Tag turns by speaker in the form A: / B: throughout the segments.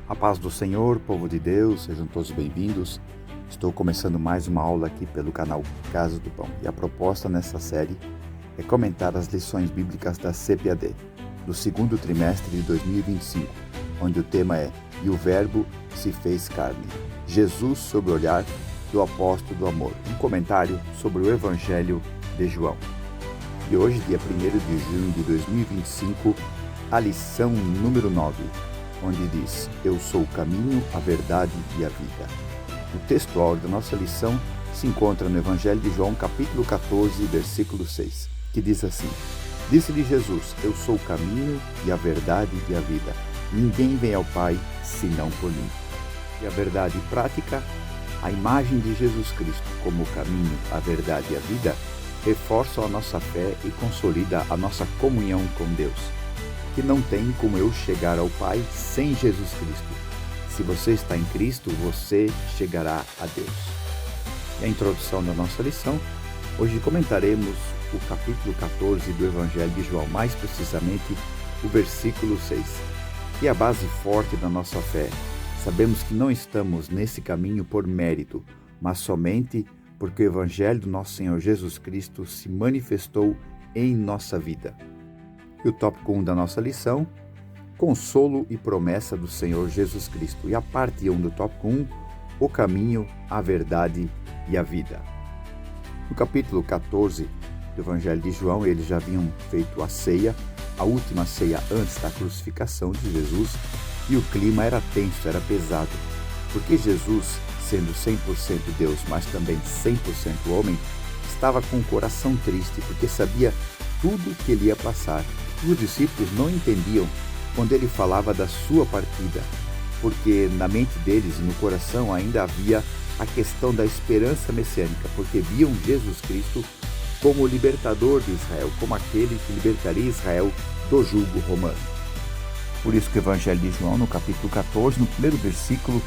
A: A paz do Senhor, povo de Deus, sejam todos bem-vindos. Estou começando mais uma aula aqui pelo canal Casa do Pão. E a proposta nessa série é comentar as lições bíblicas da CPAD, do segundo trimestre de 2025, onde o tema é E o Verbo se fez carne. Jesus sob o olhar do apóstolo do amor. Um comentário sobre o Evangelho de João. E hoje, dia 1º de junho de 2025, a lição número 9. Onde diz, eu sou o caminho, a verdade e a vida. O texto áureo da nossa lição se encontra no Evangelho de João, capítulo 14, versículo 6, que diz assim, disse-lhe Jesus, eu sou o caminho e a verdade e a vida. Ninguém vem ao Pai, senão por mim. E a verdade prática, a imagem de Jesus Cristo como o caminho, a verdade e a vida, reforçam a nossa fé e consolida a nossa comunhão com Deus. Que não tem como eu chegar ao Pai sem Jesus Cristo. Se você está em Cristo, você chegará a Deus. E a introdução da nossa lição, hoje comentaremos o capítulo 14 do Evangelho de João, mais precisamente o versículo 6, que é a base forte da nossa fé. Sabemos que não estamos nesse caminho por mérito, mas somente porque o Evangelho do nosso Senhor Jesus Cristo se manifestou em nossa vida. E o tópico 1 da nossa lição, consolo e promessa do Senhor Jesus Cristo. E a parte 1 do tópico 1, o caminho, a verdade e a vida. No capítulo 14 do Evangelho de João, eles já haviam feito a ceia, a última ceia antes da crucificação de Jesus, e o clima era tenso, era pesado, porque Jesus, sendo 100% Deus, mas também 100% homem, estava com o coração triste, porque sabia tudo que ele ia passar. Os discípulos não entendiam quando ele falava da sua partida, porque na mente deles e no coração ainda havia a questão da esperança messiânica, porque viam Jesus Cristo como o libertador de Israel, como aquele que libertaria Israel do jugo romano. Por isso que o Evangelho de João, no capítulo 14, no primeiro versículo,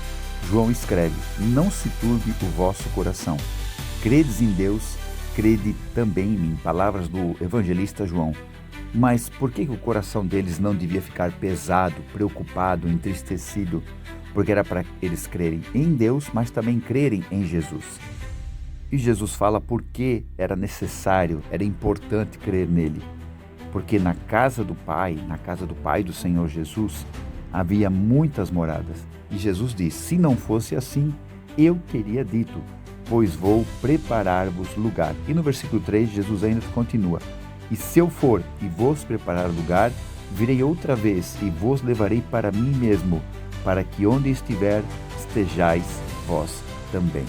A: João escreve, não se turbe o vosso coração, credes em Deus, crede também em mim, palavras do evangelista João. Mas por que o coração deles não devia ficar pesado, preocupado, entristecido? Porque era para eles crerem em Deus, mas também crerem em Jesus. E Jesus fala por que era necessário, era importante crer nele. Porque na casa do Pai do Senhor Jesus, havia muitas moradas. E Jesus diz, se não fosse assim, eu teria dito, pois vou preparar-vos lugar. E no versículo 3, Jesus ainda continua, e se eu for e vos preparar lugar, virei outra vez e vos levarei para mim mesmo, para que onde estiver, estejais vós também.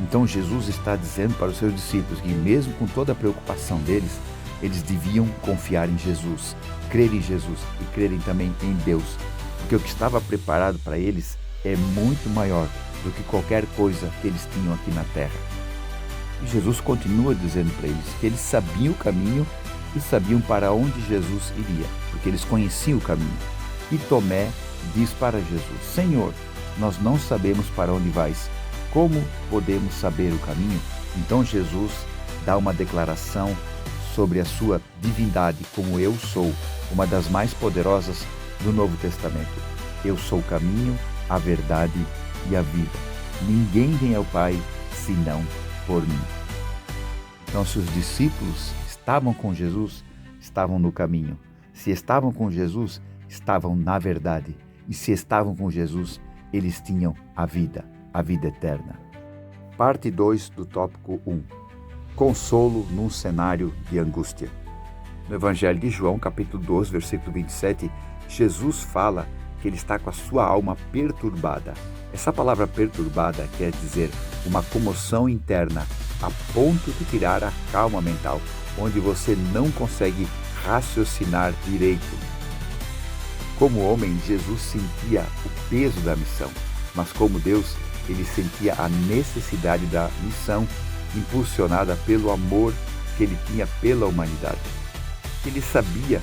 A: Então Jesus está dizendo para os seus discípulos que mesmo com toda a preocupação deles, eles deviam confiar em Jesus, crer em Jesus e crerem também em Deus, porque o que estava preparado para eles é muito maior do que qualquer coisa que eles tinham aqui na terra. E Jesus continua dizendo para eles que eles sabiam o caminho e sabiam para onde Jesus iria, porque eles conheciam o caminho. E Tomé diz para Jesus, Senhor, nós não sabemos para onde vais, como podemos saber o caminho? Então Jesus dá uma declaração sobre a sua divindade, como eu sou, uma das mais poderosas do Novo Testamento. Eu sou o caminho, a verdade e a vida. Ninguém vem ao Pai senão por mim. Então, se os discípulos estavam com Jesus, estavam no caminho. Se estavam com Jesus, estavam na verdade. E se estavam com Jesus, eles tinham a vida eterna. Parte 2 do tópico 1. Consolo num cenário de angústia. No Evangelho de João, capítulo 12, versículo 27, Jesus fala que ele está com a sua alma perturbada. Essa palavra perturbada quer dizer uma comoção interna, a ponto de tirar a calma mental, onde você não consegue raciocinar direito. Como homem, Jesus sentia o peso da missão, mas como Deus, ele sentia a necessidade da missão, impulsionada pelo amor que ele tinha pela humanidade. Ele sabia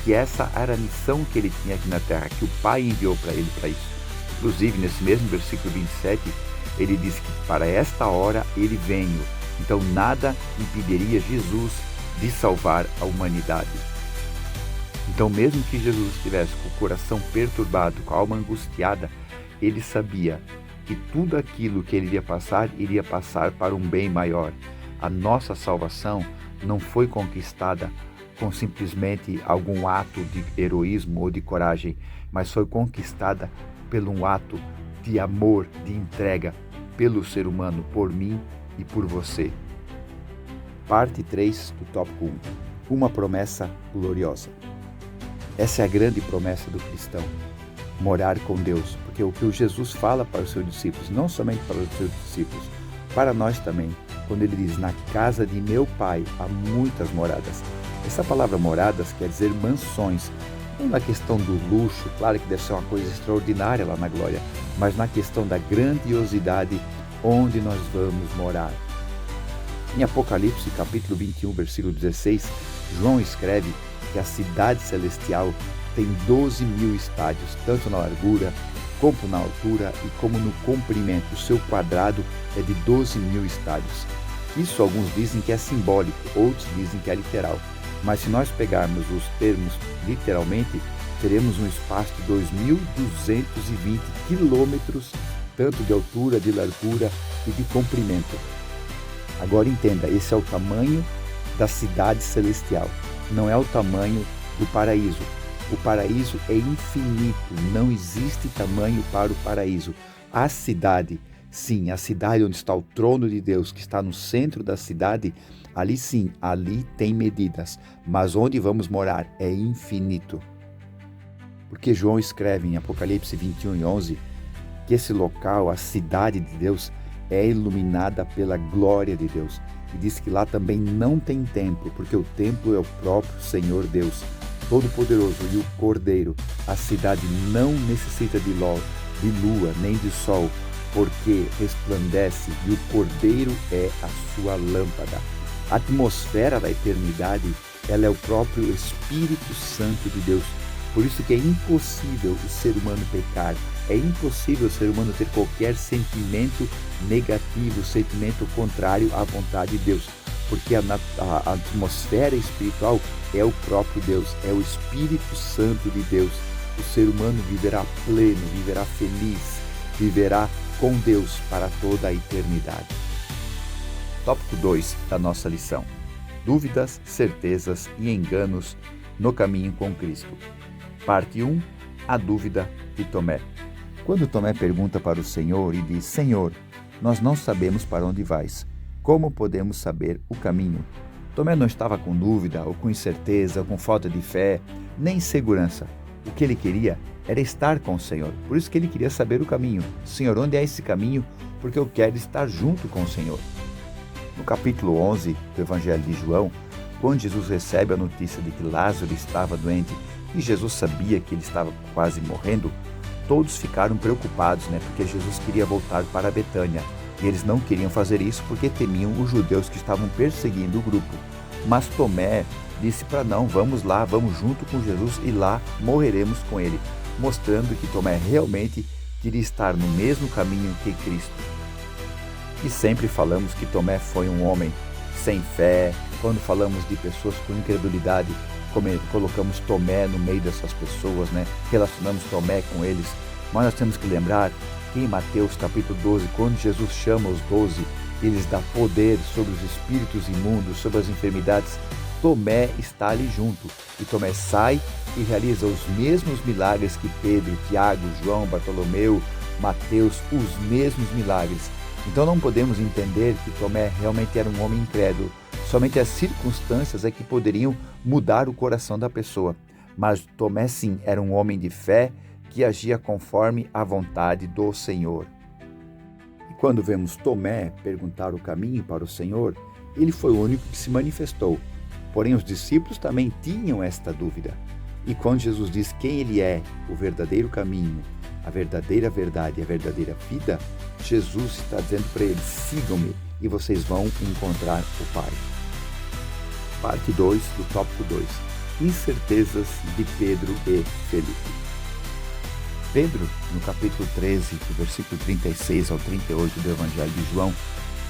A: que essa era a missão que ele tinha aqui na terra, que o Pai enviou para ele para isso. Inclusive, nesse mesmo versículo 27, ele diz que para esta hora ele venho. Então nada impediria Jesus de salvar a humanidade. Então, mesmo que Jesus estivesse com o coração perturbado, com a alma angustiada, ele sabia que tudo aquilo que ele iria passar para um bem maior. A nossa salvação não foi conquistada com simplesmente algum ato de heroísmo ou de coragem, mas foi conquistada por um ato de amor, de entrega pelo ser humano, por mim e por você. Parte 3 do tópico 1. Uma promessa gloriosa. Essa é a grande promessa do cristão, morar com Deus, porque o que Jesus fala para os seus discípulos, não somente para os seus discípulos, para nós também, quando ele diz, na casa de meu Pai há muitas moradas. Essa palavra moradas quer dizer mansões, não na questão do luxo, claro que deve ser uma coisa extraordinária lá na glória, mas na questão da grandiosidade onde nós vamos morar. Em Apocalipse, capítulo 21, versículo 16, João escreve que a cidade celestial tem 12.000 estádios, tanto na largura, como na altura e como no comprimento. O seu quadrado é de 12.000 estádios. Isso alguns dizem que é simbólico, outros dizem que é literal. Mas se nós pegarmos os termos literalmente, teremos um espaço de 2.220 quilômetros, tanto de altura, de largura e de comprimento. Agora entenda, esse é o tamanho da cidade celestial, não é o tamanho do paraíso. O paraíso é infinito, não existe tamanho para o paraíso. A cidade, sim, a cidade onde está o trono de Deus, que está no centro da cidade, ali sim, ali tem medidas, mas onde vamos morar é infinito. Porque João escreve em Apocalipse 21:11 que esse local, a cidade de Deus, é iluminada pela glória de Deus. E diz que lá também não tem templo, porque o templo é o próprio Senhor Deus, Todo-Poderoso e o Cordeiro. A cidade não necessita de lua nem de sol, porque resplandece e o Cordeiro é a sua lâmpada. A atmosfera da eternidade, ela é o próprio Espírito Santo de Deus. Por isso que é impossível o ser humano pecar, é impossível o ser humano ter qualquer sentimento negativo, sentimento contrário à vontade de Deus, porque a atmosfera espiritual é o próprio Deus, é o Espírito Santo de Deus. O ser humano viverá pleno, viverá feliz, viverá com Deus para toda a eternidade. Tópico 2 da nossa lição: dúvidas, certezas e enganos no caminho com Cristo. Parte 1. A dúvida de Tomé. Quando Tomé pergunta para o Senhor e diz: Senhor, nós não sabemos para onde vais. Como podemos saber o caminho? Tomé não estava com dúvida, ou com incerteza, ou com falta de fé, nem insegurança. O que ele queria era estar com o Senhor. Por isso que ele queria saber o caminho. Senhor, onde é esse caminho? Porque eu quero estar junto com o Senhor. No capítulo 11 do Evangelho de João, quando Jesus recebe a notícia de que Lázaro estava doente e Jesus sabia que ele estava quase morrendo, todos ficaram preocupados, porque Jesus queria voltar para Betânia. E eles não queriam fazer isso porque temiam os judeus que estavam perseguindo o grupo. Mas Tomé disse para não, vamos lá, vamos junto com Jesus e lá morreremos com ele, mostrando que Tomé realmente queria estar no mesmo caminho que Cristo. E sempre falamos que Tomé foi um homem sem fé. Quando falamos de pessoas com incredulidade, colocamos Tomé no meio dessas pessoas, relacionamos Tomé com eles. Mas nós temos que lembrar que em Mateus capítulo 12, quando Jesus chama os 12, eles dá poder sobre os espíritos imundos, sobre as enfermidades, Tomé está ali junto. E Tomé sai e realiza os mesmos milagres que Pedro, Tiago, João, Bartolomeu, Mateus, os mesmos milagres. Então não podemos entender que Tomé realmente era um homem incrédulo. Somente as circunstâncias é que poderiam mudar o coração da pessoa. Mas Tomé sim era um homem de fé que agia conforme a vontade do Senhor. E quando vemos Tomé perguntar o caminho para o Senhor, ele foi o único que se manifestou. Porém, os discípulos também tinham esta dúvida. E quando Jesus diz quem ele é, o verdadeiro caminho, a verdadeira verdade e a verdadeira vida, Jesus está dizendo para eles: sigam-me e vocês vão encontrar o Pai. Parte 2 do tópico 2. Incertezas de Pedro e Felipe. Pedro, no capítulo 13, do versículo 36 ao 38 do Evangelho de João,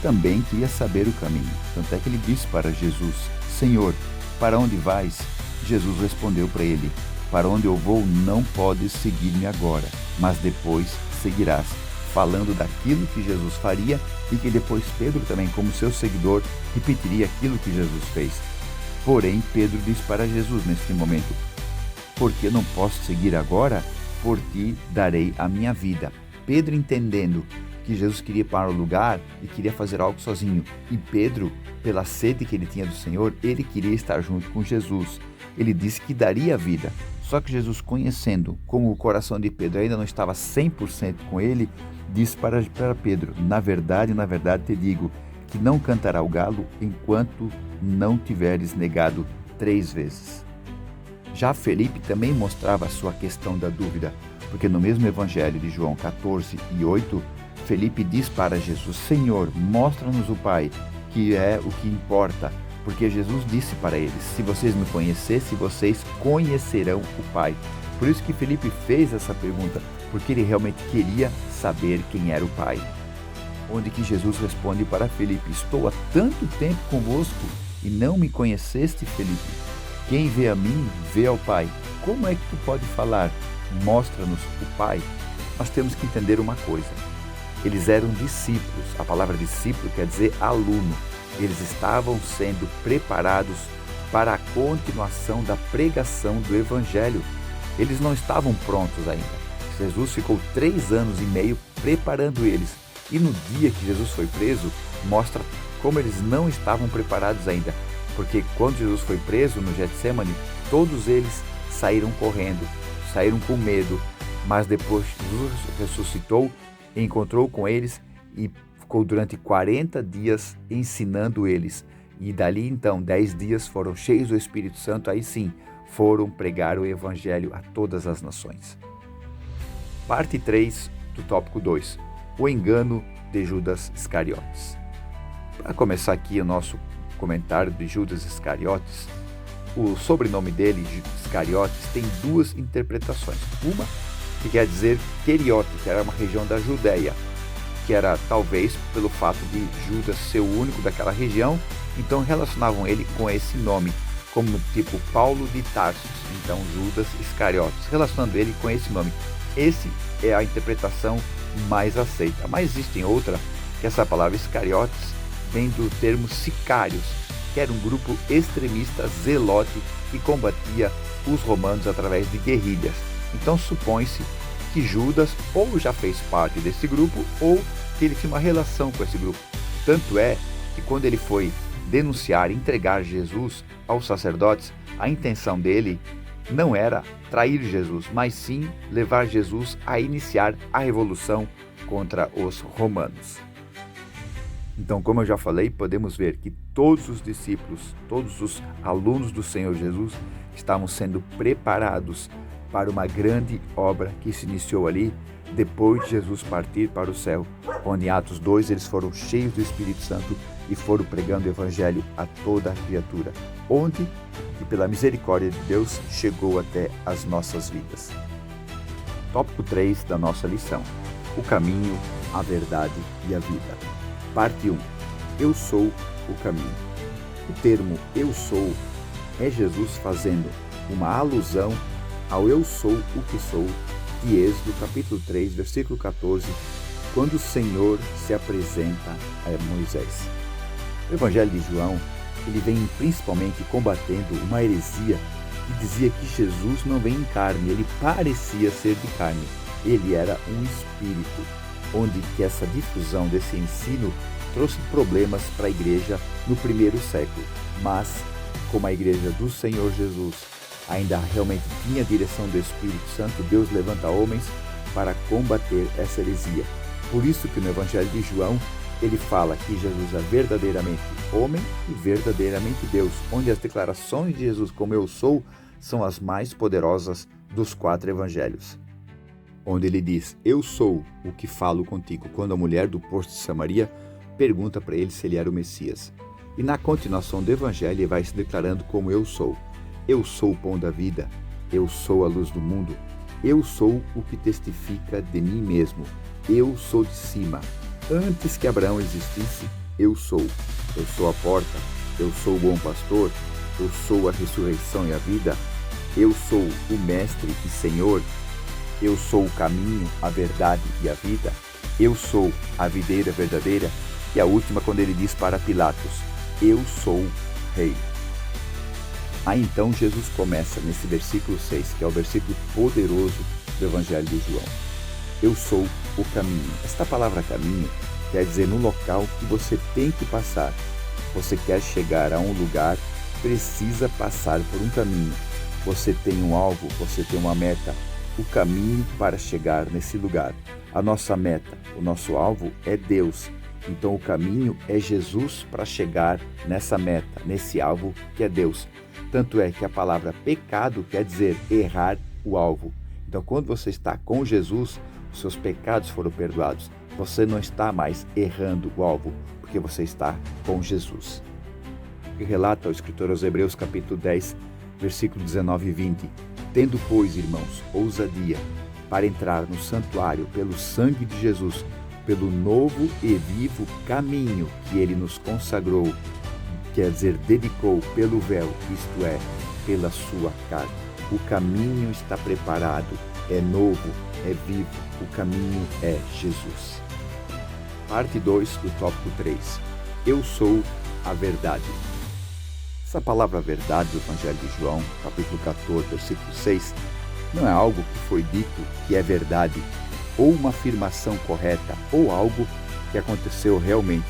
A: também queria saber o caminho. Tanto é que ele disse para Jesus: Senhor, para onde vais? Jesus respondeu para ele: para onde eu vou não podes seguir-me agora, mas depois seguirás. Falando daquilo que Jesus faria e que depois Pedro também, como seu seguidor, repetiria aquilo que Jesus fez. Porém, Pedro disse para Jesus neste momento: porque não posso seguir agora? Por ti darei a minha vida. Pedro, entendendo que Jesus queria ir para o lugar e queria fazer algo sozinho, e Pedro, pela sede que ele tinha do Senhor, ele queria estar junto com Jesus. Ele disse que daria a vida. Só que Jesus, conhecendo como o coração de Pedro ainda não estava 100% com ele, disse para Pedro: na verdade te digo, que não cantará o galo enquanto não tiveres negado 3 vezes. Já Felipe também mostrava a sua questão da dúvida, porque no mesmo Evangelho de João 14:8, Felipe diz para Jesus: Senhor, mostra-nos o Pai, que é o que importa. Porque Jesus disse para eles: se vocês me conhecessem, vocês conhecerão o Pai. Por isso que Felipe fez essa pergunta, porque ele realmente queria saber quem era o Pai. Onde que Jesus responde para Felipe: estou há tanto tempo convosco e não me conheceste, Felipe. Quem vê a mim, vê ao Pai. Como é que tu pode falar: mostra-nos o Pai? Nós temos que entender uma coisa. Eles eram discípulos. A palavra discípulo quer dizer aluno. Eles estavam sendo preparados para a continuação da pregação do Evangelho. Eles não estavam prontos ainda. Jesus ficou 3 anos e meio preparando eles. E no dia que Jesus foi preso, mostra como eles não estavam preparados ainda. Porque quando Jesus foi preso no Getsemane, todos eles saíram correndo, saíram com medo. Mas depois Jesus ressuscitou, encontrou com eles e ficou durante 40 dias ensinando eles. E dali então 10 dias foram cheios do Espírito Santo, aí sim foram pregar o Evangelho a todas as nações. Parte 3 do tópico 2. O engano de Judas Iscariotes. Para começar aqui o nosso comentário de Judas Iscariotes, o sobrenome dele, Iscariotes, tem 2 interpretações. Uma que quer dizer Queriote, que era uma região da Judéia, que era talvez pelo fato de Judas ser o único daquela região, então relacionavam ele com esse nome, como tipo Paulo de Tarsus, então Judas Iscariotes, relacionando ele com esse nome. Esse é a interpretação mais aceita, mas existe outra, que essa palavra Iscariotes vem do termo sicários, que era um grupo extremista zelote que combatia os romanos através de guerrilhas. Então supõe-se que Judas ou já fez parte desse grupo ou que ele tinha uma relação com esse grupo. Tanto é que quando ele foi denunciar, entregar Jesus aos sacerdotes, a intenção dele não era trair Jesus, mas sim levar Jesus a iniciar a revolução contra os romanos. Então, como eu já falei, podemos ver que todos os discípulos, todos os alunos do Senhor Jesus estavam sendo preparados para uma grande obra que se iniciou ali depois de Jesus partir para o céu, onde em Atos 2 eles foram cheios do Espírito Santo e foram pregando o Evangelho a toda a criatura, onde, e pela misericórdia de Deus, chegou até as nossas vidas. Tópico 3 da nossa lição: o caminho, a verdade e a vida. Parte 1. Eu sou o caminho. O termo eu sou é Jesus fazendo uma alusão ao eu sou o que sou de Êxodo capítulo 3, versículo 14, quando o Senhor se apresenta a Moisés. O Evangelho de João, ele vem principalmente combatendo uma heresia que dizia que Jesus não vem em carne, ele parecia ser de carne, ele era um espírito, onde que essa difusão desse ensino trouxe problemas para a igreja no primeiro século, mas como a igreja do Senhor Jesus ainda realmente tinha a direção do Espírito Santo, Deus levanta homens para combater essa heresia. Por isso que no Evangelho de João, ele fala que Jesus é verdadeiramente homem e verdadeiramente Deus, onde as declarações de Jesus como eu sou são as mais poderosas dos 4 evangelhos. Onde ele diz, eu sou o que falo contigo, quando a mulher do poço de Samaria pergunta para ele se ele era o Messias. E na continuação do evangelho ele vai se declarando como eu sou. Eu sou o pão da vida, eu sou a luz do mundo, eu sou o que testifica de mim mesmo, eu sou de cima. Antes que Abraão existisse, eu sou a porta, eu sou o bom pastor, eu sou a ressurreição e a vida, eu sou o Mestre e Senhor, eu sou o caminho, a verdade e a vida, eu sou a videira verdadeira, e a última quando ele diz para Pilatos, eu sou rei. Aí então Jesus começa nesse versículo 6, que é o versículo poderoso do Evangelho de João. Eu sou o caminho. Esta palavra caminho quer dizer no local que você tem que passar. Você quer chegar a um lugar, precisa passar por um caminho. Você tem um alvo, você tem uma meta, o caminho para chegar nesse lugar. A nossa meta, o nosso alvo é Deus. Então o caminho é Jesus para chegar nessa meta, nesse alvo que é Deus. Tanto é que a palavra pecado quer dizer errar o alvo. Então quando você está com Jesus, os seus pecados foram perdoados. Você não está mais errando o alvo, porque você está com Jesus. Que relata o escritor aos Hebreus capítulo 10, versículo 19 e 20. Tendo, pois, irmãos, ousadia para entrar no santuário pelo sangue de Jesus, pelo novo e vivo caminho que ele nos consagrou, quer dizer, dedicou pelo véu, isto é, pela sua carne. O caminho está preparado, é novo, é vivo, o caminho é Jesus. Parte 2 do tópico 3. Eu sou a verdade. Essa palavra verdade do Evangelho de João, capítulo 14, versículo 6, não é algo que foi dito que é verdade, ou uma afirmação correta, ou algo que aconteceu realmente.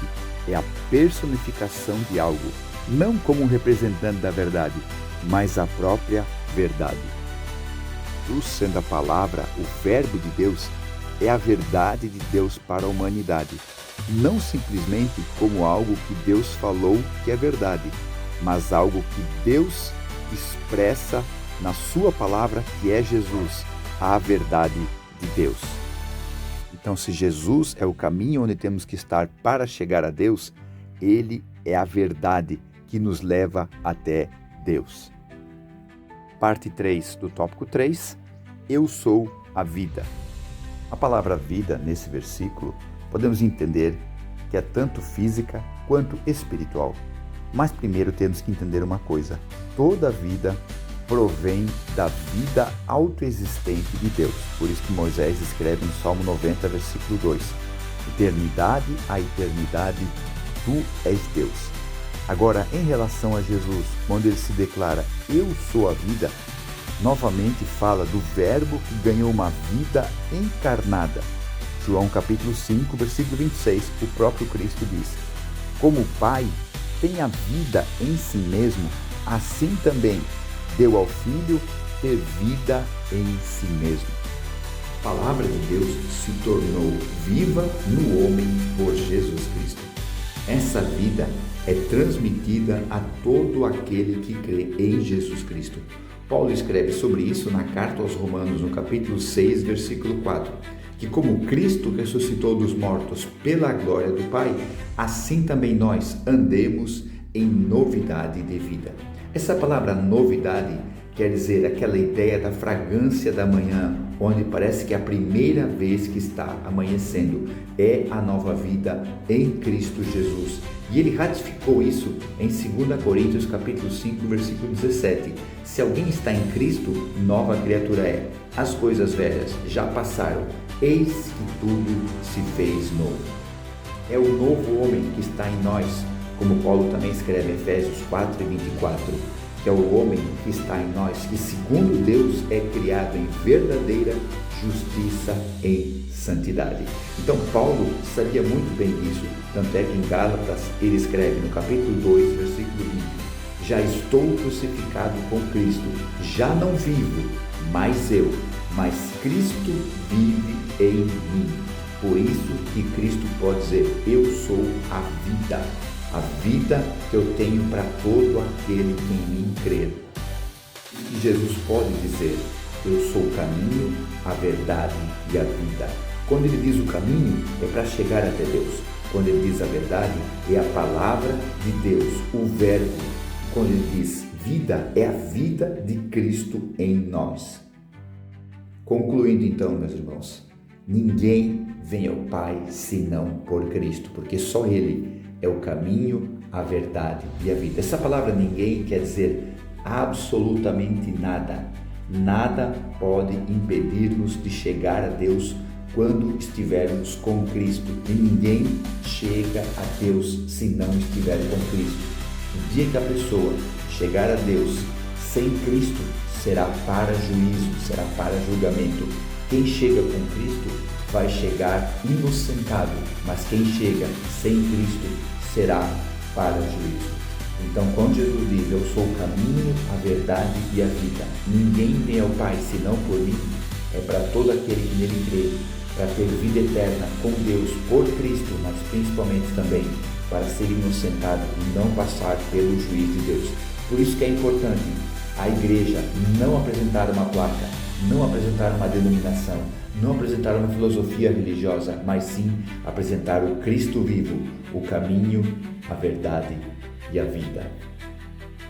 A: É a personificação de algo, não como um representante da verdade, mas a própria verdade. Jesus, sendo a palavra, o verbo de Deus, é a verdade de Deus para a humanidade, não simplesmente como algo que Deus falou que é verdade, mas algo que Deus expressa na sua palavra, que é Jesus, a verdade de Deus. Então, se Jesus é o caminho onde temos que estar para chegar a Deus, Ele é a verdade que nos leva até Deus. Parte 3 do tópico 3, eu sou a vida. A palavra vida, nesse versículo, podemos entender que é tanto física quanto espiritual. Mas primeiro temos que entender uma coisa: toda vida provém da vida autoexistente de Deus. Por isso que Moisés escreve no Salmo 90, versículo 2: eternidade a eternidade, tu és Deus. Agora, em relação a Jesus, quando ele se declara, eu sou a vida, novamente fala do verbo que ganhou uma vida encarnada. João capítulo 5, versículo 26, o próprio Cristo diz: como o Pai tem a vida em si mesmo, assim também deu ao Filho ter vida em si mesmo. A palavra de Deus se tornou viva no homem por Jesus Cristo. Essa vida é transmitida a todo aquele que crê em Jesus Cristo. Paulo escreve sobre isso na carta aos Romanos, no capítulo 6, versículo 4, que como Cristo ressuscitou dos mortos pela glória do Pai, assim também nós andemos em novidade de vida. Essa palavra novidade quer dizer aquela ideia da fragrância da manhã, onde parece que é a primeira vez que está amanhecendo. É a nova vida em Cristo Jesus. E ele ratificou isso em 2 Coríntios capítulo 5, versículo 17. Se alguém está em Cristo, nova criatura é. As coisas velhas já passaram, eis que tudo se fez novo. É o novo homem que está em nós, como Paulo também escreve em Efésios 4 e 24, que é o homem que está em nós, que segundo Deus é criado em verdadeira justiça em santidade. Então Paulo sabia muito bem disso, tanto é que em Gálatas ele escreve no capítulo 2, versículo 20, já estou crucificado com Cristo, já não vivo, mais eu, mas Cristo vive em mim. Por isso que Cristo pode dizer, eu sou a vida que eu tenho para todo aquele que em mim crer. E Jesus pode dizer, eu sou o caminho, a verdade e a vida. Quando ele diz o caminho, é para chegar até Deus. Quando ele diz a verdade, é a palavra de Deus, o verbo. Quando ele diz vida, é a vida de Cristo em nós. Concluindo então, meus irmãos, ninguém vem ao Pai senão por Cristo, porque só Ele é o caminho, a verdade e a vida. Essa palavra ninguém quer dizer absolutamente nada. Nada pode impedir-nos de chegar a Deus quando estivermos com Cristo. E ninguém chega a Deus se não estiver com Cristo. O dia que a pessoa chegar a Deus sem Cristo, será para juízo, será para julgamento. Quem chega com Cristo vai chegar inocentado, mas quem chega sem Cristo será para juízo. Então, quando Jesus diz, eu sou o caminho, a verdade e a vida, ninguém vem ao Pai senão por mim, é para todo aquele que nele crê, para ter vida eterna com Deus por Cristo, mas principalmente também para ser inocentado e não passar pelo juízo de Deus. Por isso que é importante a igreja não apresentar uma placa, não apresentar uma denominação, não apresentar uma filosofia religiosa, mas sim apresentar o Cristo vivo, o caminho, a verdade e a vida.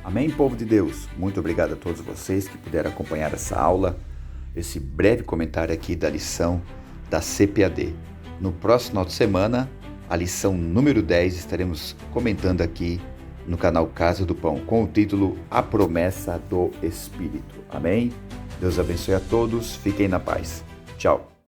A: Amém, povo de Deus? Muito obrigado a todos vocês que puderam acompanhar essa aula, esse breve comentário aqui da lição da CPAD. No próximo final de semana, a lição número 10, estaremos comentando aqui no canal Casa do Pão, com o título A Promessa do Espírito. Amém? Deus abençoe a todos, fiquem na paz. Tchau.